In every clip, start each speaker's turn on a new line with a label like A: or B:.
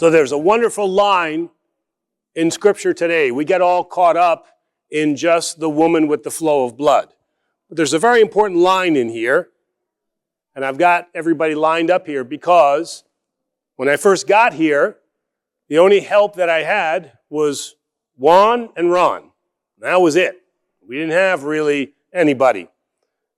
A: So there's a wonderful line in Scripture today. We get all caught up in just the woman with the flow of blood. But there's a very important line in here, and I've got everybody lined up here because when I first got here, the only help that I had was Juan and Ron. That was it. We didn't have really anybody.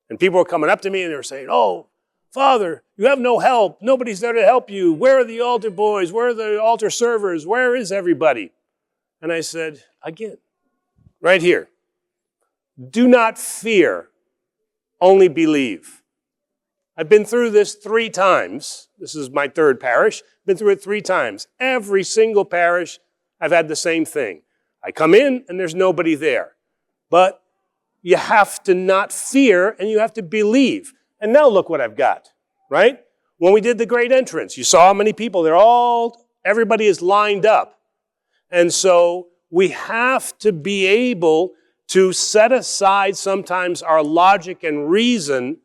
A: And people were coming up to me and they were saying, "Oh, Father, you have no help. Nobody's there to help you. Where are the altar boys? Where are the altar servers? Where is everybody?" And I said, again, right here, do not fear, only believe. I've been through this 3 times. This is my 3rd parish. Been through it 3 times. Every single parish, I've had the same thing. I come in and there's nobody there. But you have to not fear and you have to believe. And now look what I've got, right? When we did the great entrance, you saw how many people. Everybody is lined up. And so we have to be able to set aside sometimes our logic and reason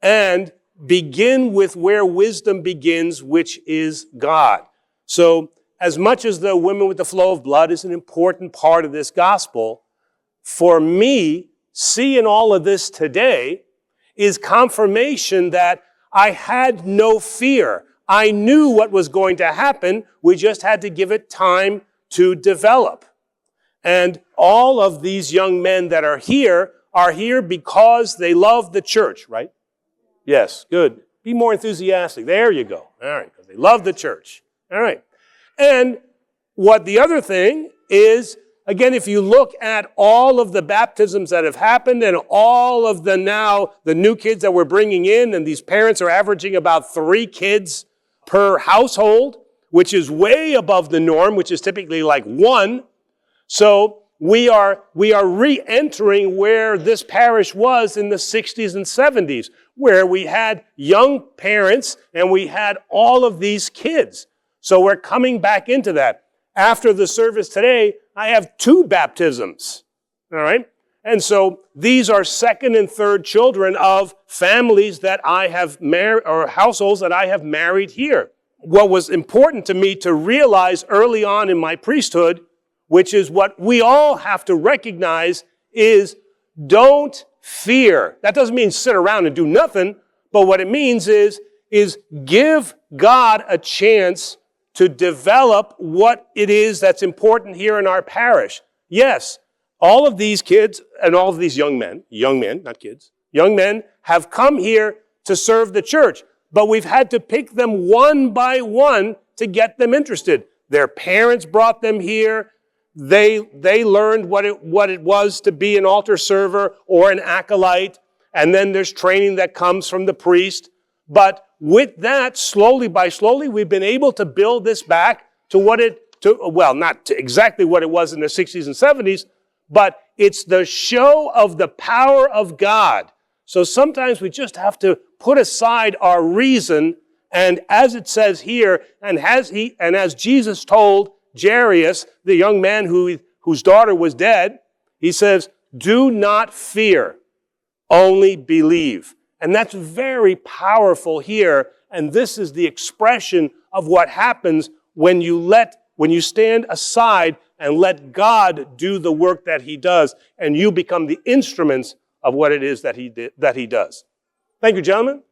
A: and begin with where wisdom begins, which is God. So as much as the women with the flow of blood is an important part of this gospel, for me, seeing all of this today is confirmation that I had no fear. I knew what was going to happen. We just had to give it time to develop. And all of these young men that are here because they love the church, right? Yes, good. Be more enthusiastic. There you go. All right, because they love the church. All right. And what the other thing is, again, if you look at all of the baptisms that have happened and all of the new kids that we're bringing in, and these parents are averaging about 3 kids per household, which is way above the norm, which is typically like 1. So we are re-entering where this parish was in the 60s and 70s, where we had young parents and we had all of these kids. So we're coming back into that. After the service today, I have 2 baptisms, all right? And so these are 2nd and 3rd children of families that I have married, or households that I have married here. What was important to me to realize early on in my priesthood, which is what we all have to recognize, is don't fear. That doesn't mean sit around and do nothing, but what it means is give God a chance to develop what it is that's important here in our parish. Yes, all of these kids and all of these young men, not kids, young men have come here to serve the church, but we've had to pick them one by one to get them interested. Their parents brought them here. They learned what it was to be an altar server or an acolyte, and then there's training that comes from the priest. But with that, slowly by slowly, we've been able to build this back to not to exactly what it was in the 60s and 70s, but it's the show of the power of God. So sometimes we just have to put aside our reason, and as it says here, and as Jesus told Jairus, the young man whose daughter was dead, he says, "Do not fear, only believe." And that's very powerful here. And this is the expression of what happens when you stand aside and let God do the work that he does, and you become the instruments of what it is that he does. Thank you, gentlemen.